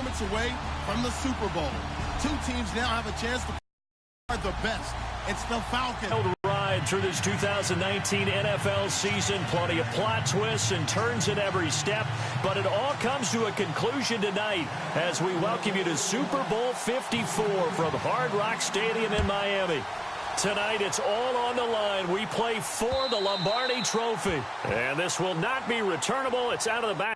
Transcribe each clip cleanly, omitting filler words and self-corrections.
moments away from the Super Bowl. Two teams now have a chance to are the best. It's the Falcons. Ride through this 2019 NFL season. Plenty of plot twists and turns at every step. But it all comes to a conclusion tonight as we welcome you to Super Bowl 54 from Hard Rock Stadium in Miami. Tonight, it's all on the line. We play for the Lombardi Trophy. And this will not be returnable. It's out of the back.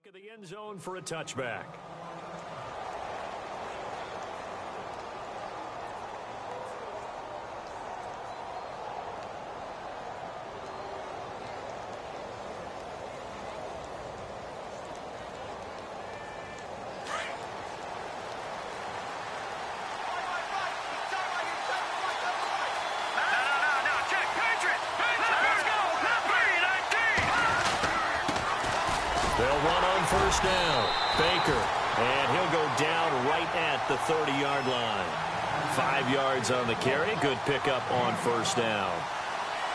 Of the end zone for a touchback. First down, Baker, and he'll go down right at the 30-yard line. 5 yards on the carry. Good pickup on first down.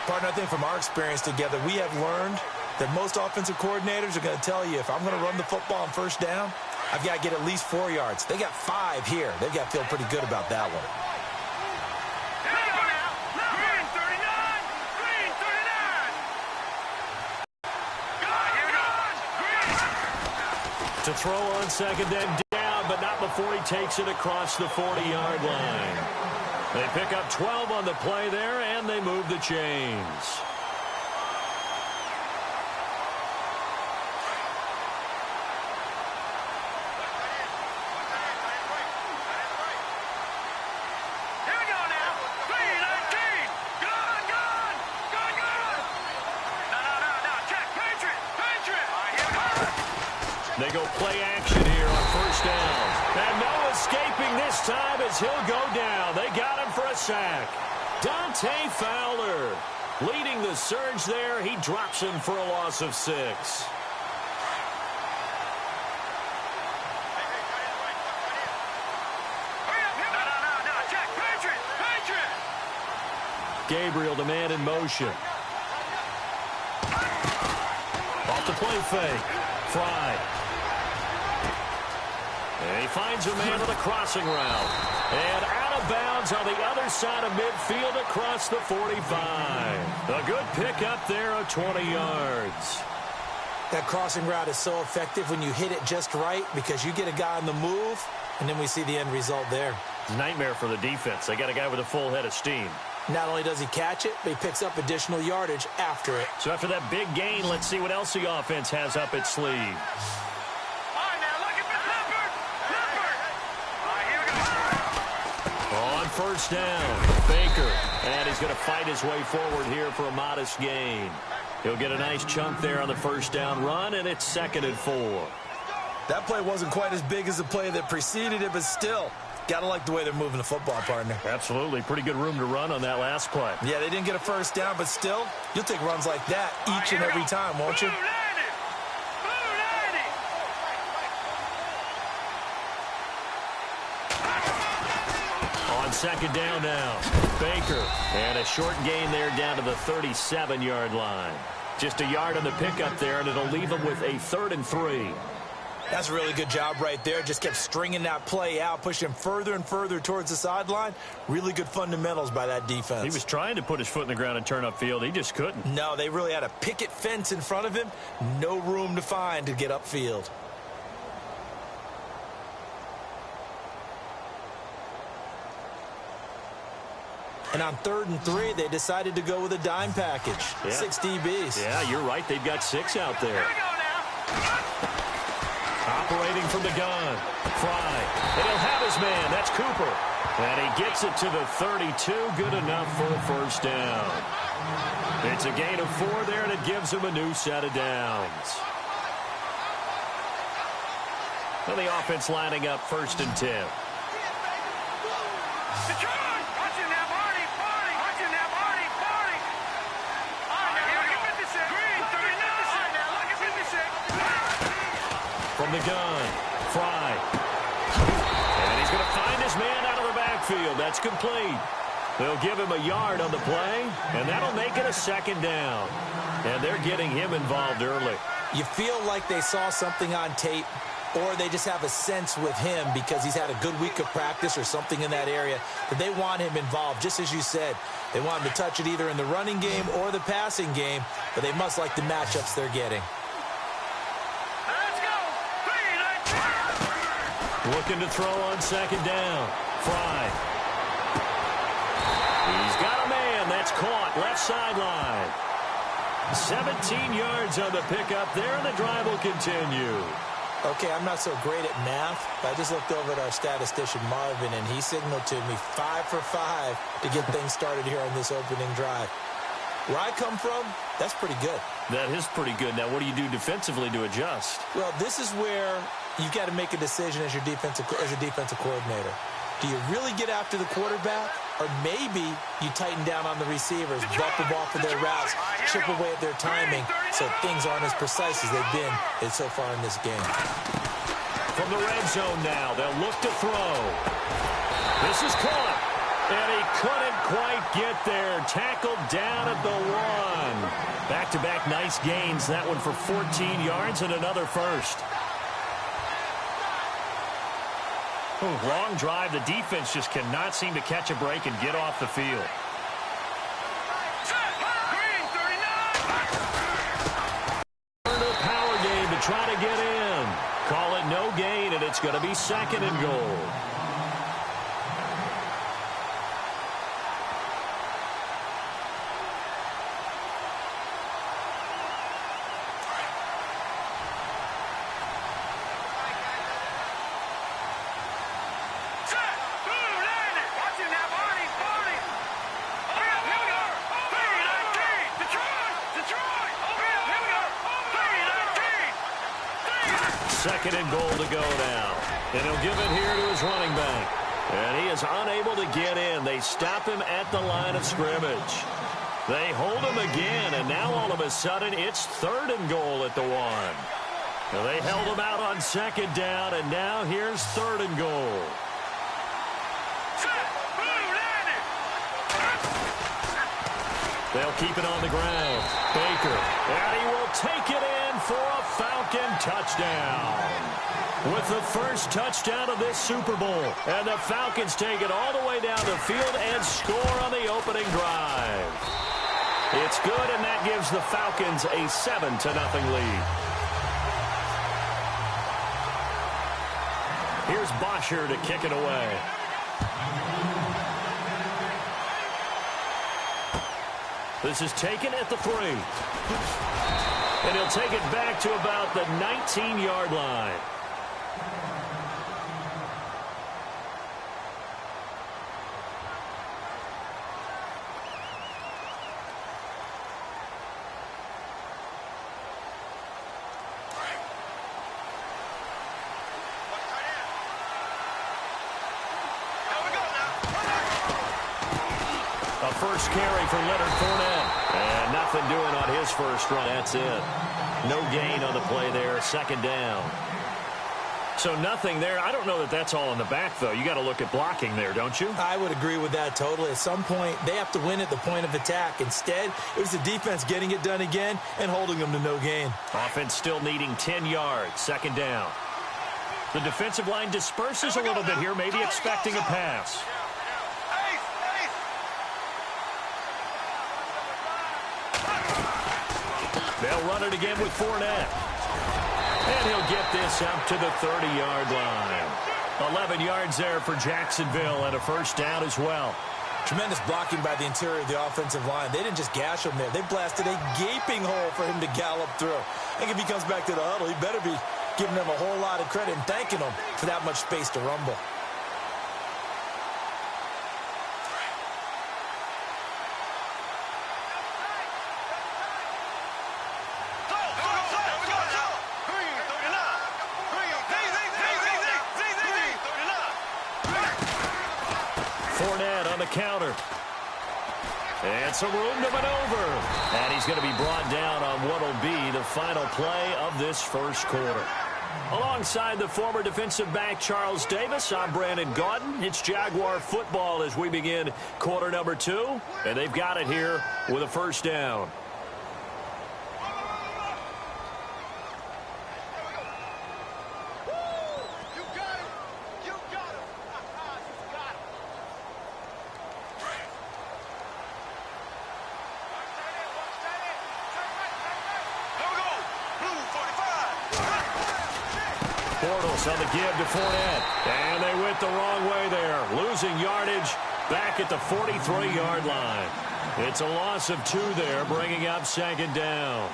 Partner, I think from our experience together, we have learned that most offensive coordinators are going to tell you, if I'm going to run the football on first down, I've got to get at least 4 yards. They got 5 here. They've got to feel pretty good about that one. To throw on second and down, but not before he takes it across the 40-yard line. They pick up 12 on the play there, and they move the chains. They go play action here on first down. And no escaping this time as he'll go down. They got him for a sack. Dante Fowler leading the surge there. He drops him for a loss of 6. Gabriel, the man in motion. Off the play fake. Fry. And he finds a man on the crossing route. And out of bounds on the other side of midfield across the 45. A good pickup there of 20 yards. That crossing route is so effective when you hit it just right because you get a guy on the move, and then we see the end result there. It's a nightmare for the defense. They got a guy with a full head of steam. Not only does he catch it, but he picks up additional yardage after it. So after that big gain, let's see what else the offense has up its sleeve. On first down, Baker. And he's going to fight his way forward here for a modest gain. He'll get a nice chunk there on the first down run, and it's 2nd and 4. That play wasn't quite as big as the play that preceded it, but still, got to like the way they're moving the football, partner. Absolutely. Pretty good room to run on that last play. Yeah, they didn't get a first down, but still, you'll take runs like that each and every time, won't you? On second down now, Baker. And a short gain there down to the 37-yard line. Just a yard on the pickup there, and it'll leave them with a 3rd and 3. That's a really good job right there. Just kept stringing that play out, pushing him further and further towards the sideline. Really good fundamentals by that defense. He was trying to put his foot in the ground and turn upfield. He just couldn't. No, they really had a picket fence in front of him. No room to find to get upfield. And on 3rd and 3, they decided to go with a dime package. Yeah. 6 DBs. Yeah, you're right. They've got 6 out there. operating from the gun. Fry. And he'll have his man. That's Cooper. And he gets it to the 32. Good enough for a first down. It's a gain of 4 there, and it gives him a new set of downs. And the offense lining up 1st and 10. From the gun, Fry. And he's going to find his man out of the backfield. That's complete. They'll give him a yard on the play, and that'll make it a 2nd down. And they're getting him involved early. You feel like they saw something on tape, or they just have a sense with him because he's had a good week of practice or something in that area that they want him involved. Just as you said, they want him to touch it either in the running game or the passing game, but they must like the matchups they're getting. Looking to throw on 2nd down. Fry. He's got a man. That's caught. Left sideline. 17 yards on the pickup there, and the drive will continue. Okay, I'm not so great at math, but I just looked over at our statistician, Marvin, and he signaled to me 5 for 5 to get things started here on this opening drive. Where I come from, that's pretty good. That is pretty good. Now, what do you do defensively to adjust? Well, this is where you've got to make a decision as a defensive coordinator. Do you really get after the quarterback, or maybe you tighten down on the receivers, bump them off of their routes, chip away at their timing, so things aren't as precise as they've been so far in this game. From the red zone now, they'll look to throw. This is caught, and he couldn't quite get there. Tackled down at the 1. Back-to-back nice gains. That one for 14 yards and another first. Long drive. The defense just cannot seem to catch a break and get off the field. Power game to try to get in. Call it no gain, and it's going to be 2nd and goal. Second and goal to go now. And he'll give it here to his running back. And he is unable to get in. They stop him at the line of scrimmage. They hold him again, and now all of a sudden it's 3rd and goal at the 1. Now they held him out on 2nd down, and now here's 3rd and goal. They'll keep it on the ground. Baker, and he will take it in for a Falcon touchdown. With the first touchdown of this Super Bowl. And the Falcons take it all the way down the field and score on the opening drive. It's good, and that gives the Falcons a 7-0 lead. Here's Bosher to kick it away. This is taken at the 3. And he'll take it back to about the 19-yard line. A first carry for Leonard Fournette. And nothing doing on his first run. That's it. No gain on the play there. 2nd down. So nothing there. I don't know that that's all in the back, though. You got to look at blocking there, don't you? I would agree with that totally. At some point, they have to win at the point of attack. Instead, it was the defense getting it done again and holding them to no gain. Offense still needing 10 yards. 2nd down. The defensive line disperses a little bit here, maybe expecting a pass. They'll run it again with Fournette. And he'll get this up to the 30-yard line. 11 yards there for Jacksonville and a first down as well. Tremendous blocking by the interior of the offensive line. They didn't just gash him there. They blasted a gaping hole for him to gallop through. I think if he comes back to the huddle, he better be giving them a whole lot of credit and thanking them for that much space to rumble. Fournette on the counter. And some room to maneuver. And he's going to be brought down on what will be the final play of this first quarter. Alongside the former defensive back Charles Davis, I'm Brandon Gaudin. It's Jaguar football as we begin quarter number 2. And they've got it here with a first down. On the give to Fournette. And they went the wrong way there. Losing yardage back at the 43-yard line. It's a loss of 2 there, bringing up second down.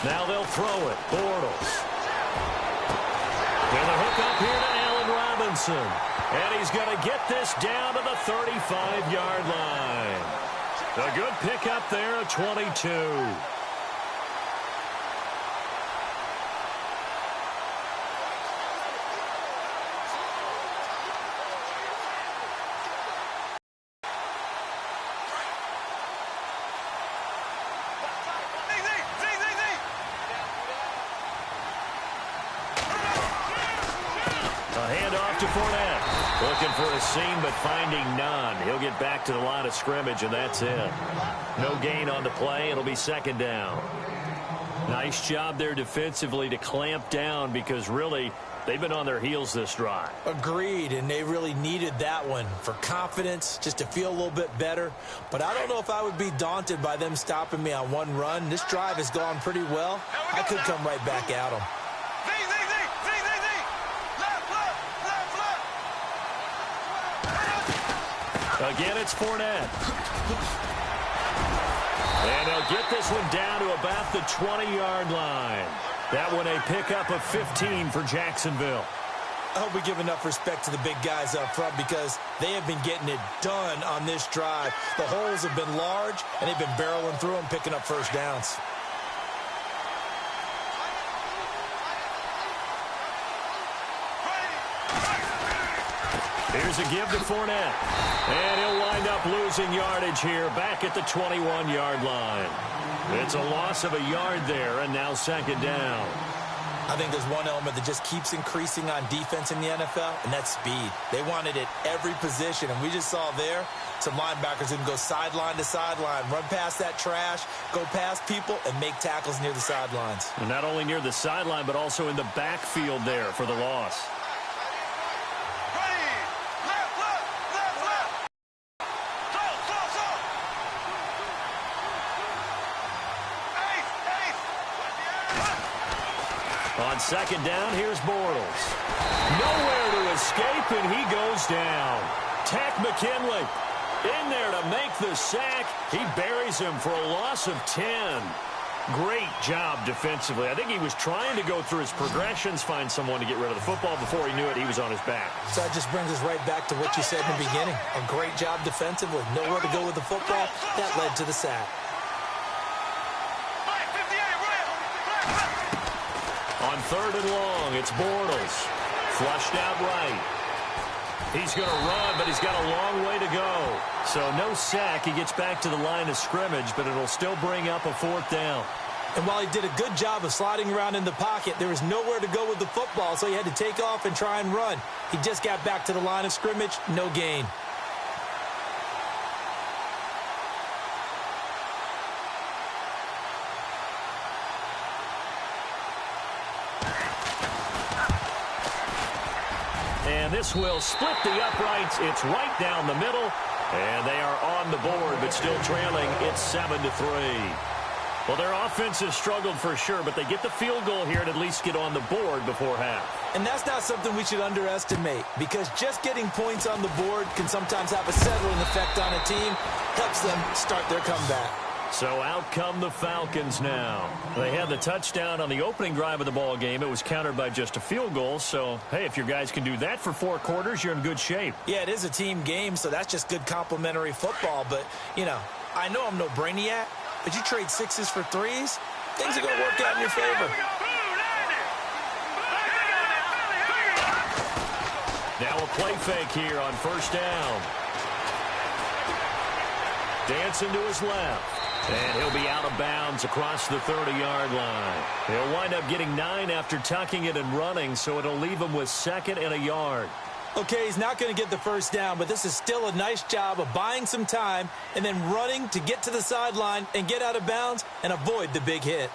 Now they'll throw it. Bortles. And the hook up here to Allen Robinson. And he's going to get this down to the 35-yard line. A good pickup there of 22. To Fournette. Looking for a seam, but finding none. He'll get back to the line of scrimmage, and that's it. No gain on the play. It'll be second down. Nice job there defensively to clamp down because, really, they've been on their heels this drive. Agreed, and they really needed that one for confidence, just to feel a little bit better. But I don't know if I would be daunted by them stopping me on one run. This drive has gone pretty well. I could come right back at them. Again, it's Fournette. And they'll get this one down to about the 20-yard line. That one a pickup of 15 for Jacksonville. I hope we give enough respect to the big guys up front because they have been getting it done on this drive. The holes have been large, and they've been barreling through them, picking up first downs. Here's a give to Fournette. And he'll wind up losing yardage here back at the 21-yard line. It's a loss of a yard there, and now second down. I think there's one element that just keeps increasing on defense in the NFL, and that's speed. They want it at every position, and we just saw there some linebackers who can go sideline to sideline, run past that trash, go past people, and make tackles near the sidelines. And not only near the sideline, but also in the backfield there for the loss. On second down, here's Bortles. Nowhere to escape, and he goes down. Tack McKinley in there to make the sack. He buries him for a loss of 10. Great job defensively. I think he was trying to go through his progressions, find someone to get rid of the football. Before he knew it, he was on his back. So that just brings us right back to what you said in the beginning. A great job defensively. Nowhere to go with the football. That led to the sack. On third and long, it's Bortles. Flushed out right. He's going to run, but he's got a long way to go. So no sack. He gets back to the line of scrimmage, but it'll still bring up a fourth down. And while he did a good job of sliding around in the pocket, there was nowhere to go with the football, so he had to take off and try and run. He just got back to the line of scrimmage, no gain. And this will split the uprights. It's right down the middle. And they are on the board, but still trailing. It's 7-3. Well, their offense has struggled for sure, but they get the field goal here and at least get on the board before half. And that's not something we should underestimate, because just getting points on the board can sometimes have a settling effect on a team. Helps them start their comeback. So out come the Falcons now. They had the touchdown on the opening drive of the ball game. It was countered by just a field goal. So, hey, if your guys can do that for 4 quarters, you're in good shape. Yeah, it is a team game, so that's just good complimentary football. But, you know, I know I'm no brainiac, but you trade 6s for 3s, things are going to work out in your favor. Now a play fake here on first down. Dancing to his left. And he'll be out of bounds across the 30-yard line. He'll wind up getting 9 after tucking it and running, so it'll leave him with 2nd and a yard. Okay, he's not going to get the first down, but this is still a nice job of buying some time and then running to get to the sideline and get out of bounds and avoid the big hit.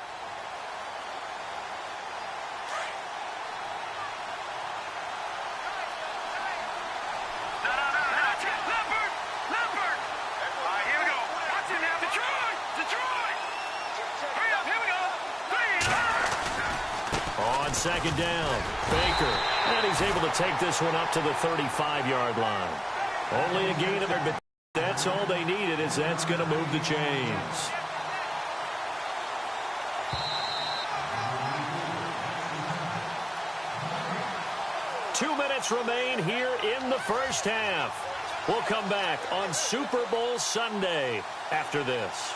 On second down, Baker. And he's able to take this one up to the 35-yard line. Only a gain of it, but that's all they needed, as that's going to move the chains. Two minutes remain here in the first half. We'll come back on Super Bowl Sunday after this.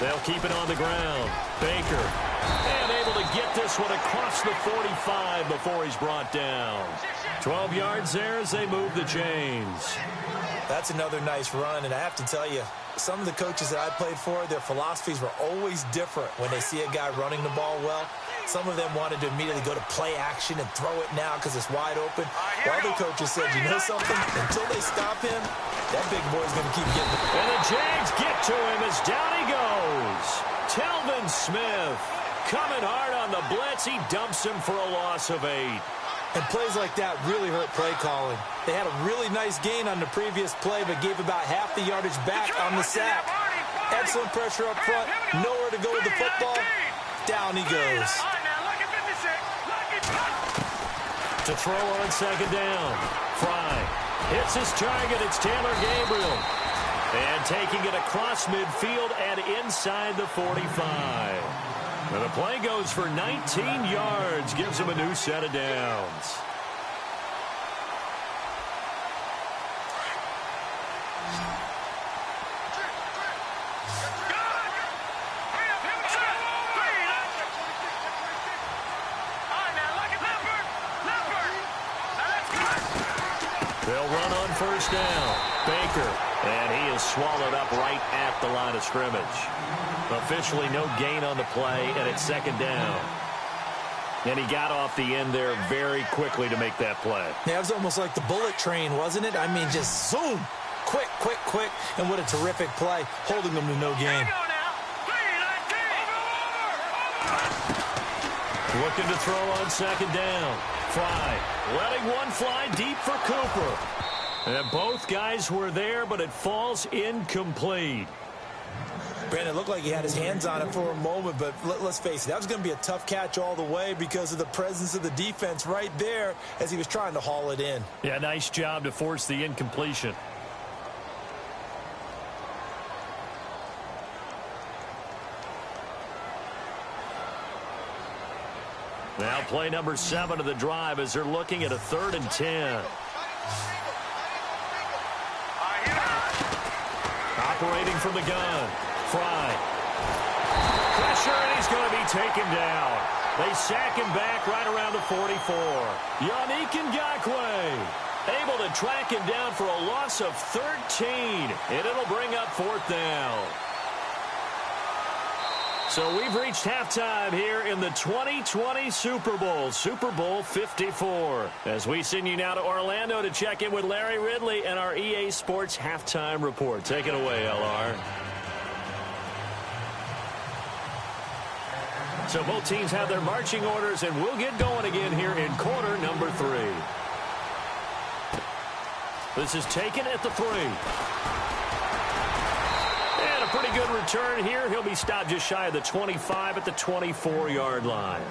They'll keep it on the ground. Baker. And able to get this one across the 45 before he's brought down. 12 yards there as they move the chains. That's another nice run, and I have to tell you, some of the coaches that I played for, their philosophies were always different when they see a guy running the ball well. Some of them wanted to immediately go to play action and throw it now because it's wide open. While other coaches said, you know something? Until they stop him, that big boy's going to keep getting it. And the Jags get to him as down he goes. Telvin Smith coming hard on the blitz. He dumps him for a loss of 8. And plays like that really hurt play calling. They had a really nice gain on the previous play, but gave about half the yardage back on the sack. Excellent pressure up front. Nowhere to go with the football. Down he goes. To throw on second down. Fry hits his target. It's Taylor Gabriel. And taking it across midfield and inside the 45. And the play goes for 19 yards. Gives him a new set of downs. They'll run on first down. Baker. And he is swallowed up right at the line of scrimmage. Officially no gain on the play, and it's second down. And he got off the end there very quickly to make that play. Yeah, it was almost like the bullet train, wasn't it? I mean, just zoom. Quick, quick, quick. And what a terrific play, holding them to no gain. Looking to throw on second down. Fry letting one fly deep for Cooper. And both guys were there, but it falls incomplete. Brandon, it looked like he had his hands on it for a moment, but let's face it, that was going to be a tough catch all the way because of the presence of the defense right there as he was trying to haul it in. Yeah, nice job to force the incompletion. Now play number 7 of the drive as they're looking at a 3rd and 10. Operating from the gun. Fry. Pressure, and he's going to be taken down. They sack him back right around the 44. Yannick Ngakoue able to track him down for a loss of 13, and it'll bring up 4th down. So we've reached halftime here in the 2020 Super Bowl, Super Bowl 54. As we send you now to Orlando to check in with Larry Ridley and our EA Sports Halftime Report. Take it away, LR. So both teams have their marching orders, and we'll get going again here in quarter number 3. This is taken at the 3. And a pretty good return here. He'll be stopped just shy of the 25 at the 24-yard line.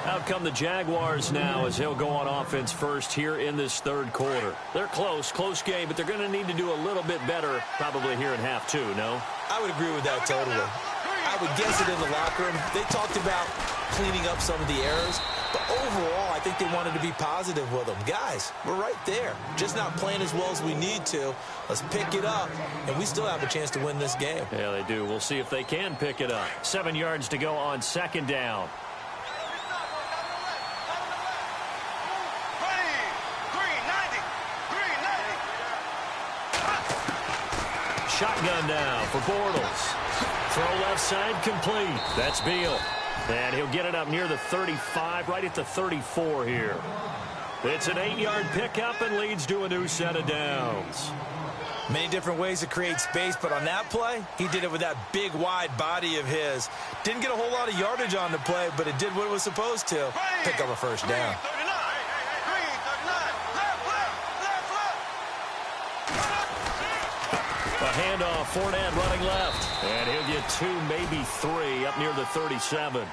Out come the Jaguars now as he'll go on offense first here in this third quarter. They're close game, but they're going to need to do a little bit better probably here in half 2, no? I would agree with that totally. I would guess it in the locker room. They talked about cleaning up some of the errors, but overall, I think they wanted to be positive with them. Guys, we're right there. Just not playing as well as we need to. Let's pick it up, and we still have a chance to win this game. Yeah, they do. We'll see if they can pick it up. 7 yards to go on second down. Shotgun now for Bortles. Throw left side complete. That's Beal. And he'll get it up near the 35, right at the 34 here. It's an 8-yard pickup and leads to a new set of downs. Many different ways to create space, but on that play, he did it with that big, wide body of his. Didn't get a whole lot of yardage on the play, but it did what it was supposed to. Pick up a first down. A handoff, Fournette running left. And he'll get 2, maybe 3 up near the 37.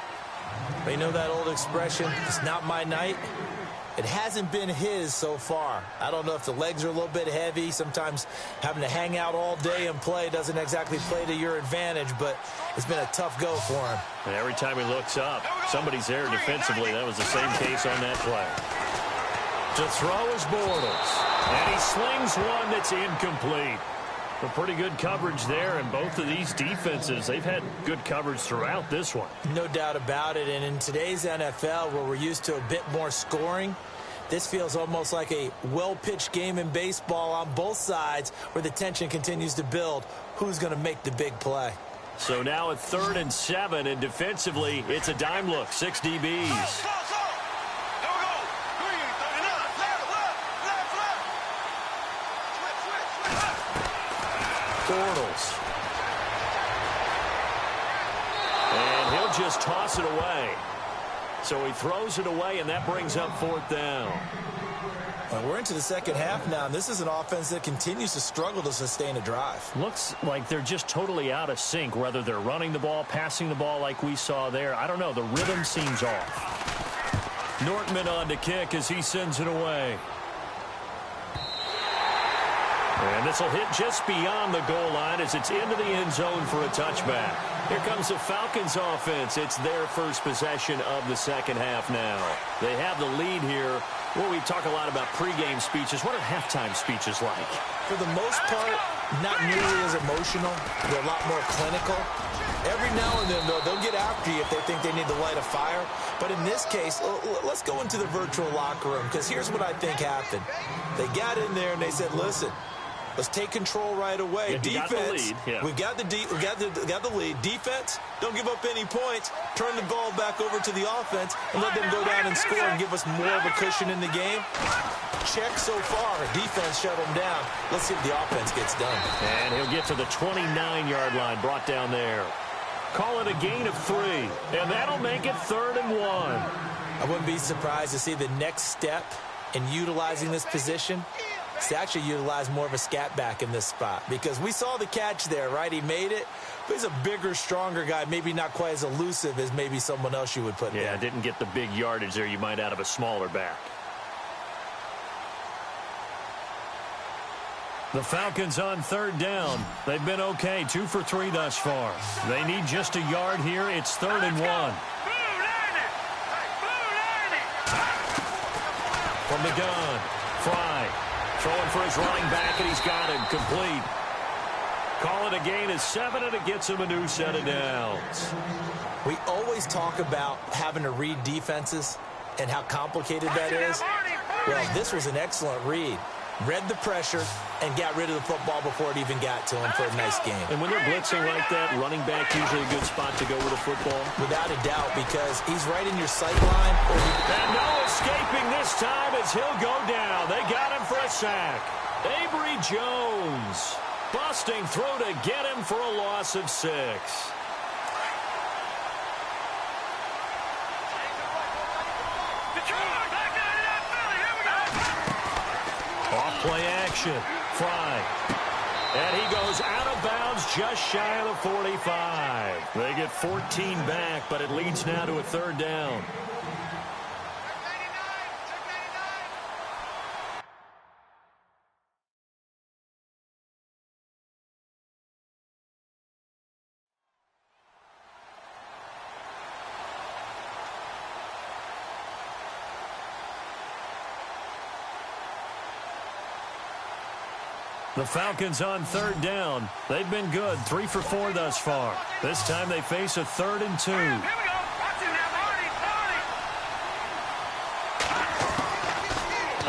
You know that old expression, it's not my night? It hasn't been his so far. I don't know if the legs are a little bit heavy. Sometimes having to hang out all day and play doesn't exactly play to your advantage, but it's been a tough go for him. And every time he looks up, somebody's there defensively. That was the same case on that play. To throw is Bortles. And he slings one that's incomplete. A pretty good coverage there, and both of these defenses, they've had good coverage throughout this one. No doubt about it, and in today's NFL, where we're used to a bit more scoring, this feels almost like a well-pitched game in baseball on both sides where the tension continues to build. Who's going to make the big play? So now at 3rd and 7, and defensively, it's a dime look, 6 DBs. Bortles. And he'll just toss it away. So he throws it away, and that brings up 4th down. Well, we're into the second half now, and this is an offense that continues to struggle to sustain a drive. Looks like they're just totally out of sync, whether they're running the ball, passing the ball like we saw there. I don't know. The rhythm seems off. Nortman on to kick as he sends it away. And this will hit just beyond the goal line as it's into the end zone for a touchback. Here comes the Falcons offense. It's their first possession of the second half now. They have the lead here. Well, we talk a lot about pregame speeches. What are halftime speeches like? For the most part, not nearly as emotional. They're a lot more clinical. Every now and then, though, they'll get after you if they think they need to light a fire. But in this case, let's go into the virtual locker room, because here's what I think happened. They got in there and they said, listen, let's take control right away. Yeah, defense, we've got the lead. Defense, don't give up any points. Turn the ball back over to the offense and let them go down and score and give us more of a cushion in the game. Check so far. Defense shut them down. Let's see if the offense gets done. And he'll get to the 29-yard line, brought down there. Call it a gain of 3, and that'll make it 3rd and 1. I wouldn't be surprised to see the next step in utilizing this position to actually utilize more of a scat back in this spot, because we saw the catch there, right? He made it, but he's a bigger, stronger guy, maybe not quite as elusive as maybe someone else you would put there. Yeah, didn't get the big yardage there you might out of a smaller back. The Falcons on 3rd down. They've been okay, 2 for 3 thus far. They need just a yard here. It's 3rd and 1. From the gun, Fry. Throwing for his running back, and he's got him complete. Call it a gain of 7, and it gets him a new set of downs. We always talk about having to read defenses and how complicated that is. Well, this was an excellent read. read the pressure, and got rid of the football before it even got to him for a nice game. And when they're blitzing like that, running back usually a good spot to go with a football? Without a doubt, because he's right in your sight line. And no escaping this time as he'll go down. They got him for a sack. Avery Jones busting through to get him for a loss of 6. Off play action. Fry. And he goes out of bounds just shy of the 45. They get 14 back, but it leads now to a 3rd down. The Falcons on 3rd down. They've been good, 3 for 4 thus far. This time they face a 3rd and 2.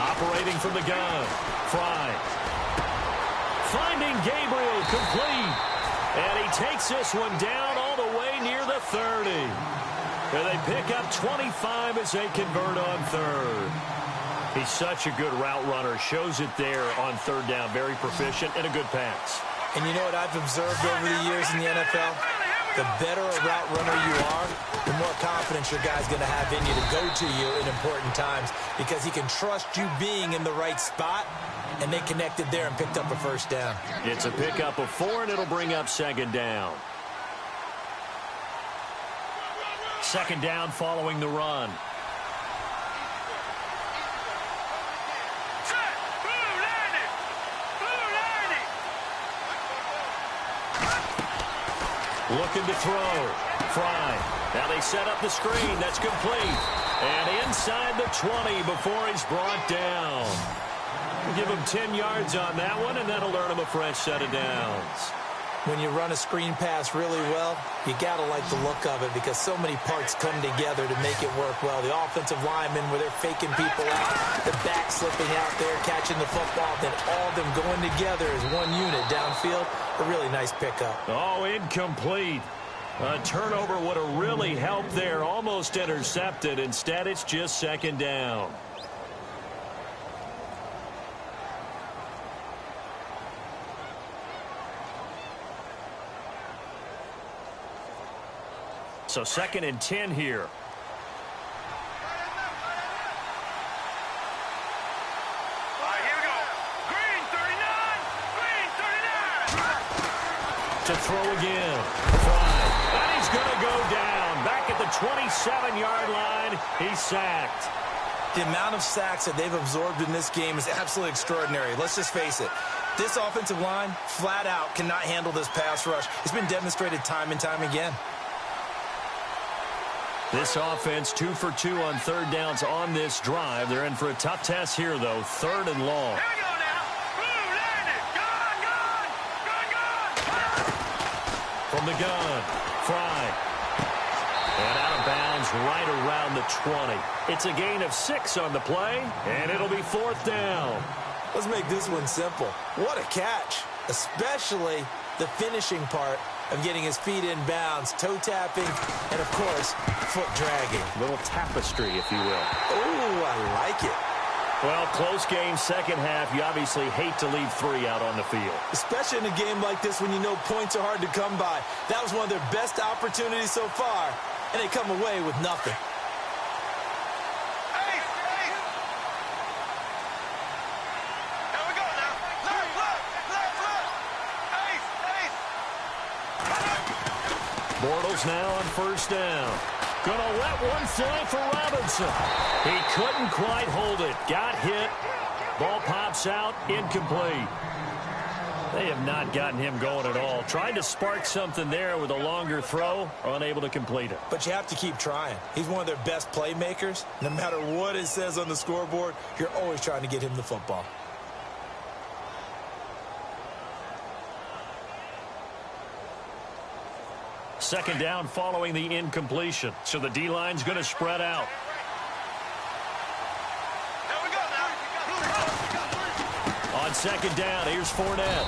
Operating from the gun. Fry. Finding Gabriel complete. And he takes this one down all the way near the 30. And they pick up 25 as they convert on 3rd. He's such a good route runner. Shows it there on 3rd down. Very proficient and a good pass. And you know what I've observed over the years in the NFL? The better a route runner you are, the more confidence your guy's going to have in you to go to you in important times because he can trust you being in the right spot, and they connected there and picked up a 1st down. It's a pickup of 4, and it'll bring up 2nd down. 2nd down following the run. Looking to throw. Fry. Now they set up the screen. That's complete. And inside the 20 before he's brought down. We'll give him 10 yards on that one, and that'll earn him a fresh set of downs. When you run a screen pass really well, you got to like the look of it because so many parts come together to make it work well. The offensive linemen, where they're faking people out, the back slipping out there, catching the football, then all of them going together as one unit downfield. A really nice pickup. Oh, incomplete. A turnover would have really helped there. Almost intercepted. Instead, it's just 2nd down. So 2nd and 10 here. Here we go. Green 39. Green 39. To throw again. Fry. And he's going to go down. Back at the 27-yard line. He's sacked. The amount of sacks that they've absorbed in this game is absolutely extraordinary. Let's just face it. This offensive line, flat out, cannot handle this pass rush. It's been demonstrated time and time again. This offense 2 for 2 on 3rd downs on this drive. They're in for a tough test here, though. 3rd and long. Here we go now. Blue landed. Gun. From the gun. Fry. And out of bounds right around the 20. It's a gain of 6 on the play, and it'll be 4th down. Let's make this one simple. What a catch, especially the finishing part of getting his feet in bounds, toe tapping, and, of course, foot dragging. Little tapestry, if you will. Oh, I like it. Well, close game, 2nd half. You obviously hate to leave 3 out on the field. Especially in a game like this when you know points are hard to come by. That was one of their best opportunities so far, and they come away with nothing. Bortles now on 1st down. Gonna let one fly for Robinson. He couldn't quite hold it. Got hit. Ball pops out. Incomplete. They have not gotten him going at all. Tried to spark something there with a longer throw. Unable to complete it. But you have to keep trying. He's one of their best playmakers. No matter what it says on the scoreboard, you're always trying to get him the football. Second down following the incompletion. So the D-line's going to spread out. On second down, here's Fournette.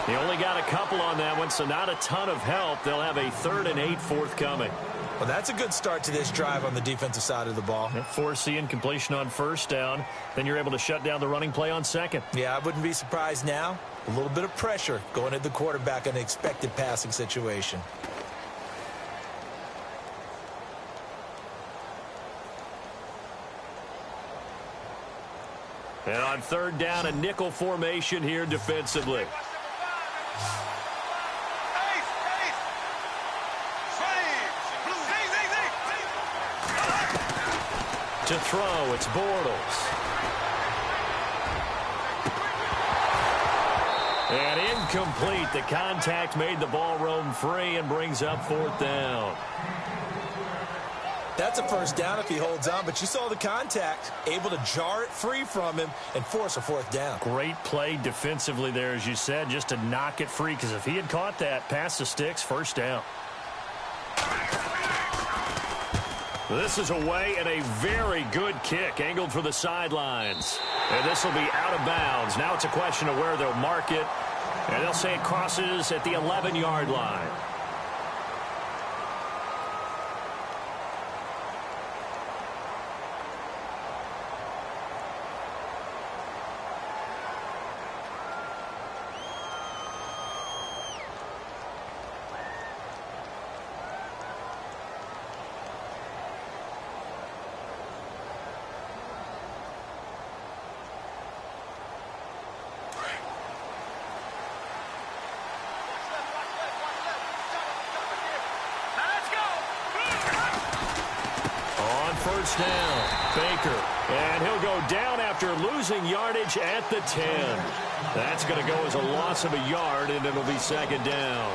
He only got a couple on that one, so not a ton of help. They'll have a 3rd and 8 forthcoming. Well, that's a good start to this drive on the defensive side of the ball. Force the incompletion on first down. Then you're able to shut down the running play on second. Yeah, I wouldn't be surprised now. A little bit of pressure going at the quarterback in an expected passing situation. And on third down, a nickel formation here defensively. To throw, it's Bortles. And incomplete. The contact made the ball roam free and brings up 4th down. That's a first down if he holds on, but you saw the contact. Able to jar it free from him and force a 4th down. Great play defensively there, as you said, just to knock it free, because if he had caught that, past the sticks, first down. This is away and a very good kick, angled for the sidelines. And this will be out of bounds. Now it's a question of where they'll mark it. And they'll say it crosses at the 11-yard line. First down, Baker. And he'll go down after losing yardage at the 10. That's going to go as a loss of a yard, and it'll be second down.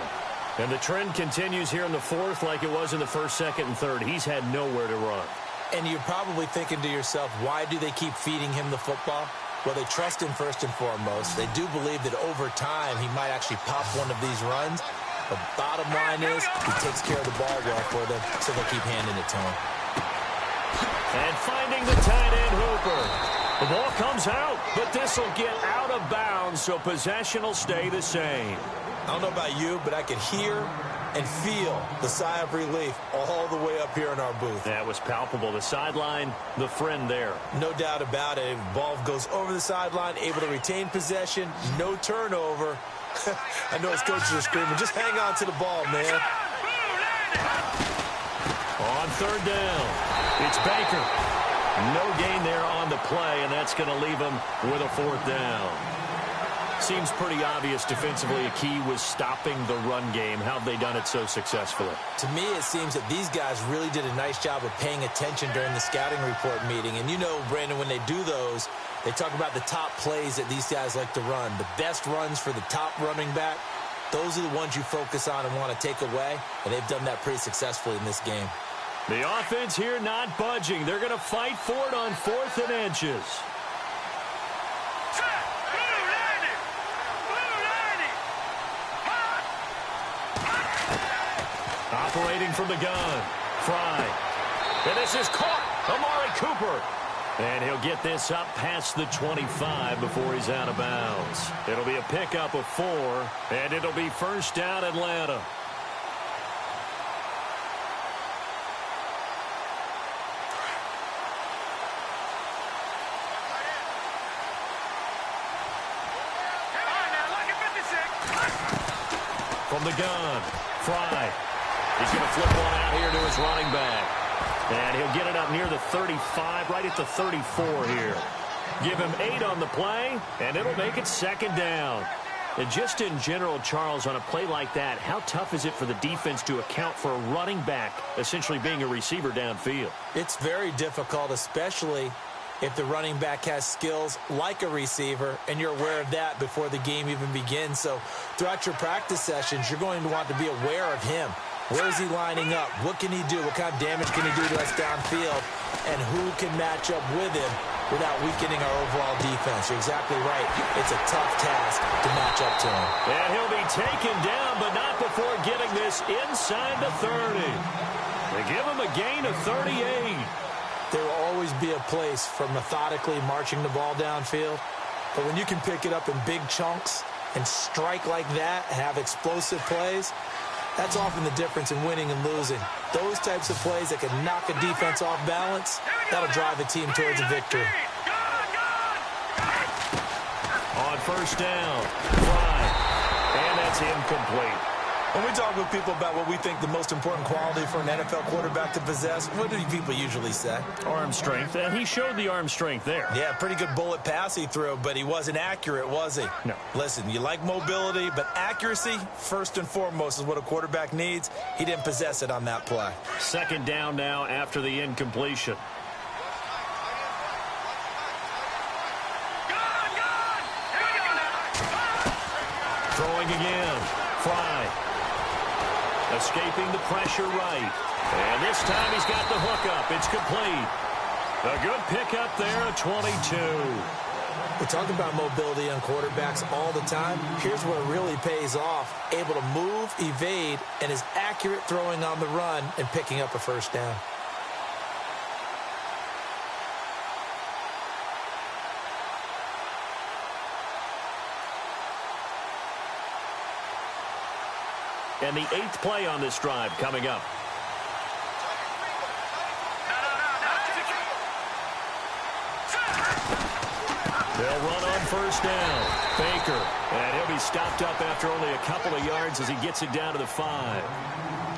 And the trend continues here in the 4th like it was in the 1st, 2nd, and 3rd. He's had nowhere to run. And you're probably thinking to yourself, why do they keep feeding him the football? Well, they trust him first and foremost. They do believe that over time he might actually pop one of these runs. The bottom line is he takes care of the ball well for them, so they'll keep handing it to him. And finding the tight end, Hooper. The ball comes out, but this will get out of bounds, so possession will stay the same. I don't know about you, but I could hear and feel the sigh of relief all the way up here in our booth. That was palpable. The sideline, the friend there. No doubt about it. Ball goes over the sideline, able to retain possession, no turnover. I know his coaches are screaming, just hang on to the ball, man. On third down, it's Baker. No gain there on the play, and that's going to leave him with a 4th down. Seems pretty obvious defensively a key was stopping the run game. How have they done it so successfully? To me, it seems that these guys really did a nice job of paying attention during the scouting report meeting. And you know, Brandon, when they do those, they talk about the top plays that these guys like to run. The best runs for the top running back, those are the ones you focus on and want to take away. And they've done that pretty successfully in this game. The offense here not budging. They're going to fight for it on 4th and inches. Operating from the gun. Fry. And this is caught. Amari Cooper. And he'll get this up past the 25 before he's out of bounds. It'll be a pickup of 4, and it'll be first down Atlanta. From the gun, Fry. He's going to flip one out here to his running back. And he'll get it up near the 35, right at the 34 here. Give him 8 on the play, and it'll make it second down. And just in general, Charles, on a play like that, how tough is it for the defense to account for a running back essentially being a receiver downfield? It's very difficult, especially if the running back has skills like a receiver, and you're aware of that before the game even begins. So throughout your practice sessions, you're going to want to be aware of him. Where is he lining up? What can he do? What kind of damage can he do to us downfield? And who can match up with him without weakening our overall defense? You're exactly right. It's a tough task to match up to him. And he'll be taken down, but not before getting this inside the 30. They give him a gain of 38. There will always be a place for methodically marching the ball downfield. But when you can pick it up in big chunks and strike like that and have explosive plays, that's often the difference in winning and losing. Those types of plays that can knock a defense off balance, that'll drive a team towards a victory. On first down, Fry, and that's incomplete. When we talk with people about what we think the most important quality for an NFL quarterback to possess, what do people usually say? Arm strength, and he showed the arm strength there. Yeah, pretty good bullet pass he threw, but he wasn't accurate, was he? No. Listen, you like mobility, but accuracy, first and foremost, is what a quarterback needs. He didn't possess it on that play. Second down now after the incompletion. Throwing again. Fry. Escaping the pressure right. And this time he's got the hook up. It's complete. A good pickup there at 22. We talk about mobility on quarterbacks all the time. Here's where it really pays off. Able to move, evade, and is accurate throwing on the run and picking up a first down. And the 8th play on this drive coming up. They'll run on first down. Baker, and he'll be stopped up after only a couple of yards as he gets it down to the 5.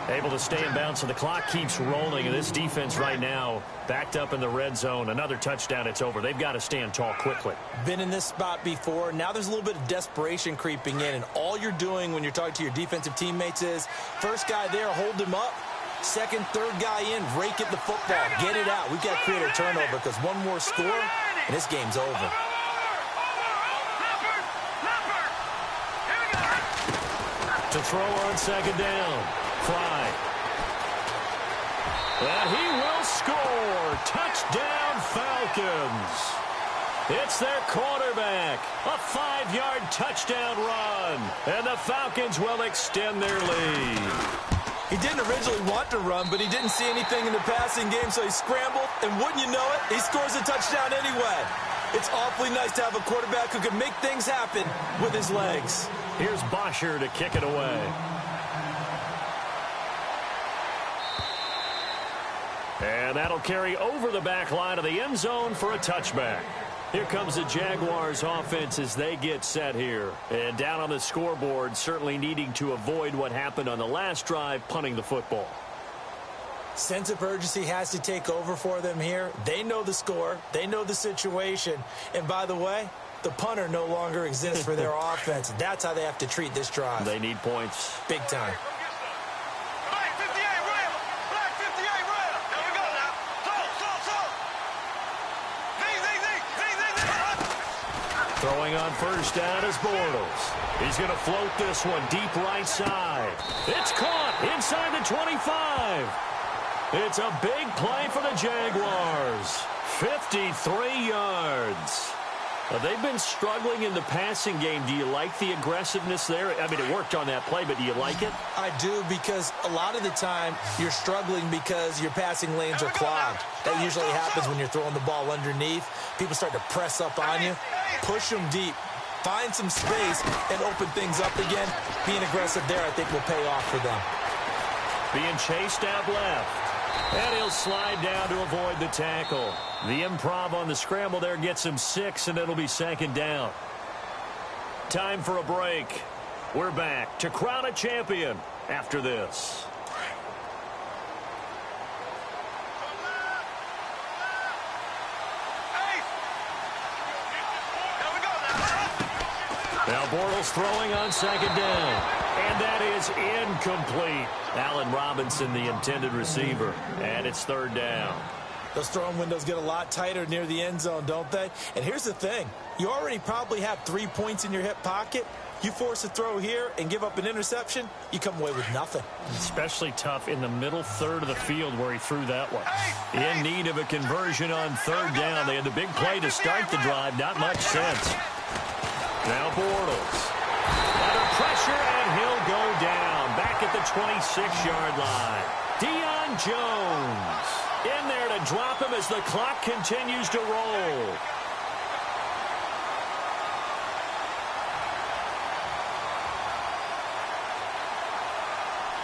Able to stay in bounds, so the clock keeps rolling, and this defense right now backed up in the red zone. Another touchdown, it's over. They've got to stand tall quickly. Been in this spot before. Now there's a little bit of desperation creeping in, and all you're doing when you're talking to your defensive teammates is, first guy there, hold him up. Second, third guy in, rake at the football. Get it out. We've got to create a turnover because one more score, and this game's over. To throw on second down. Fry. And he will score. Touchdown, Falcons. It's their quarterback. A 5-yard touchdown run. And the Falcons will extend their lead. He didn't originally want to run, but he didn't see anything in the passing game, so he scrambled, and wouldn't you know it, he scores a touchdown anyway. It's awfully nice to have a quarterback who can make things happen with his legs. Here's Bosher to kick it away. And that'll carry over the back line of the end zone for a touchback. Here comes the Jaguars offense as they get set here. And down on the scoreboard, certainly needing to avoid what happened on the last drive, punting the football. Sense of urgency has to take over for them here. They know the score. They know the situation. And by the way, the punter no longer exists for their offense. That's how they have to treat this drive. They need points. Big time. Black 58 rail. Black 58 rail. There we go now. Throwing on first down is Bortles. He's going to float this one deep right side. It's caught inside the 25. It's a big play for the Jaguars. 53 yards. They've been struggling in the passing game. Do you like the aggressiveness there? I mean, it worked on that play, but do you like it? I do, because a lot of the time you're struggling because your passing lanes are clogged. That usually happens when you're throwing the ball underneath. People start to press up on you. Push them deep. Find some space and open things up again. Being aggressive there, I think, will pay off for them. Being chased out left. And he'll slide down to avoid the tackle. The improv on the scramble there gets him 6, and it'll be second down. Time for a break. We're back to crown a champion after this. Now Bortles throwing on second down. And that is incomplete. Allen Robinson, the intended receiver. And it's third down. Those throwing windows get a lot tighter near the end zone, don't they? And here's the thing. You already probably have 3 points in your hip pocket. You force a throw here and give up an interception, you come away with nothing. Especially tough in the middle third of the field where he threw that one. In need of a conversion on third down. They had the big play to start the drive. Not much sense. Now Bortles. Under pressure, and he'll go down. Back at the 26-yard line. Deion Jones in there to drop him as the clock continues to roll.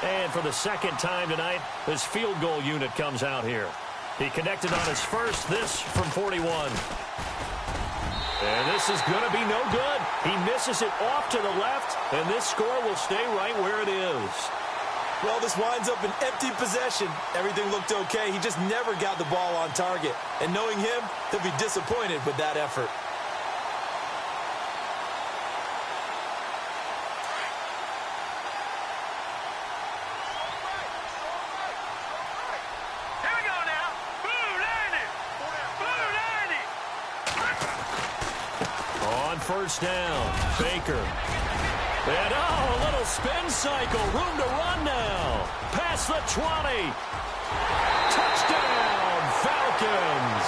And for the second time tonight, his field goal unit comes out here. He connected on his first, this from 41. And this is going to be no good. He misses it off to the left, and this score will stay right where it is. Well, this winds up an empty possession. Everything looked okay. He just never got the ball on target. And knowing him, he'll be disappointed with that effort. Here we go now. Blue 90. Blue 90. On first down, Baker. And, a little spin cycle. Room to run now. Past the 20. Touchdown, Falcons.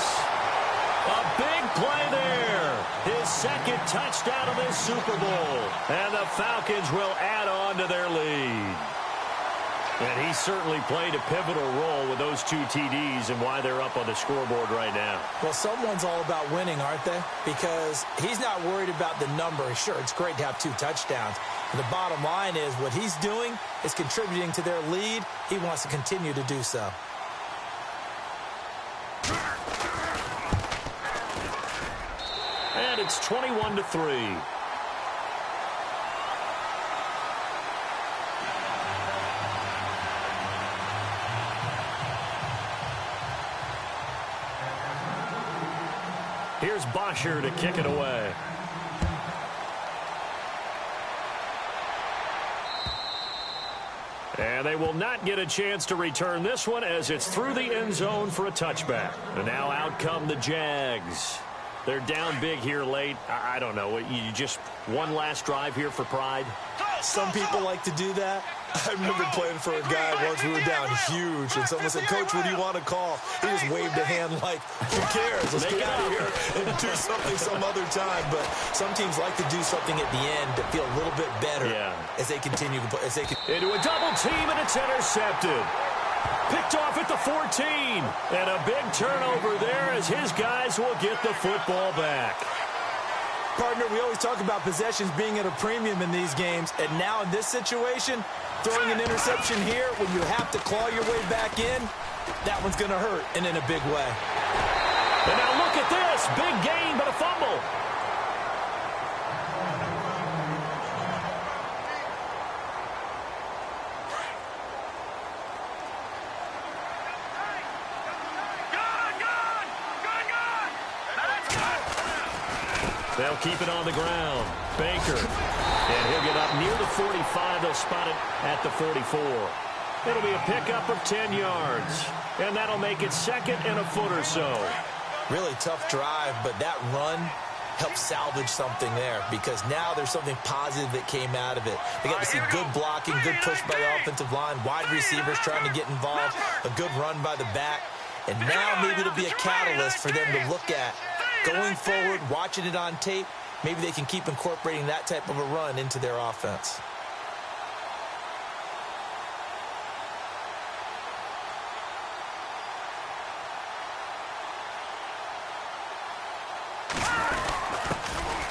A big play there. His second touchdown of this Super Bowl. And the Falcons will add on to their lead. And he certainly played a pivotal role with those 2 TDs and why they're up on the scoreboard right now. Well, someone's all about winning, aren't they? Because he's not worried about the number. Sure, it's great to have 2 touchdowns. But the bottom line is what he's doing is contributing to their lead. He wants to continue to do so. And it's 21-3. Here's Bosher to kick it away. And they will not get a chance to return this one as it's through the end zone for a touchback. And now out come the Jags. They're down big here late. I don't know. You just one last drive here for pride? Some people like to do that. I remember playing for a guy once. We were down huge, and someone said, "Coach, what do you want to call?" He just waved a hand like, "Who cares? Let's get out of here and do something some other time." But some teams like to do something at the end to feel a little bit better as they continue to play. Into a double team, and it's intercepted. Picked off at the 14. And a big turnover there as his guys will get the football back. Partner, we always talk about possessions being at a premium in these games, and now in this situation, throwing an interception here when you have to claw your way back in, that one's going to hurt, and in a big way. And now look at this. Big gain, but a fumble. They'll keep it on the ground. Baker. And he'll get up near the 45. They'll spot it at the 44. It'll be a pickup of 10 yards. And that'll make it second and a foot or so. Really tough drive, but that run helped salvage something there because now there's something positive that came out of it. They got to see good blocking, good push by the offensive line, wide receivers trying to get involved, a good run by the back. And now maybe it'll be a catalyst for them to look at going forward, watching it on tape. Maybe they can keep incorporating that type of a run into their offense.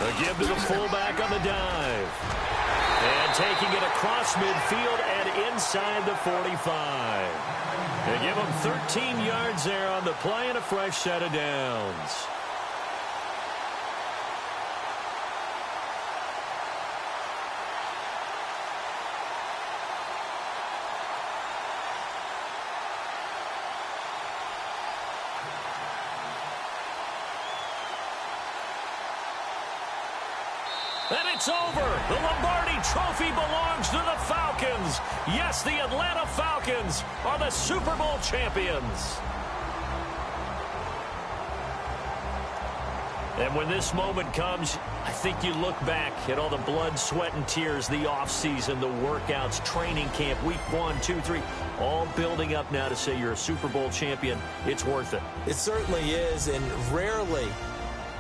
A give to the fullback on the dive. And taking it across midfield and inside the 45. They give him 13 yards there on the play and a fresh set of downs. And it's over. The Lombardi Trophy belongs to the Falcons. Yes, the Atlanta Falcons are the Super Bowl champions. And when this moment comes, I think you look back at all the blood, sweat, and tears, the offseason, the workouts, training camp, week 1, 2, 3, all building up now to say you're a Super Bowl champion. It's worth it. It certainly is, and rarely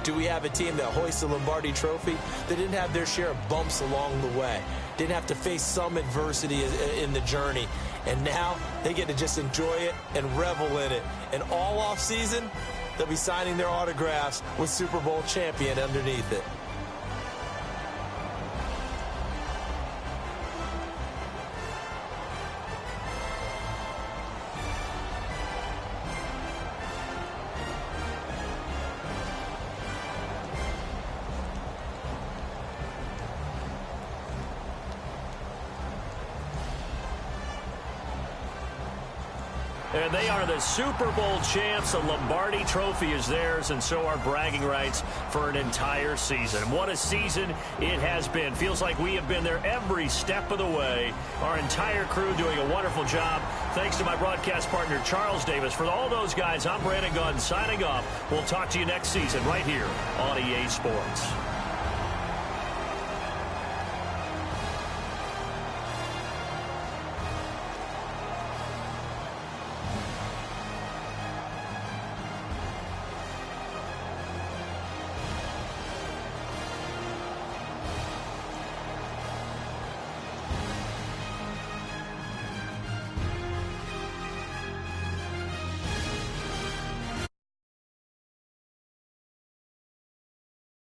do we have a team that hoists the Lombardi Trophy that didn't have their share of bumps along the way, didn't have to face some adversity in the journey, and now they get to just enjoy it and revel in it. And all offseason, they'll be signing their autographs with Super Bowl champion underneath it. And they are the Super Bowl champs. The Lombardi Trophy is theirs, and so are bragging rights for an entire season. What a season it has been. Feels like we have been there every step of the way. Our entire crew doing a wonderful job. Thanks to my broadcast partner, Charles Davis. For all those guys, I'm Brandon Gunn signing off. We'll talk to you next season right here on EA Sports.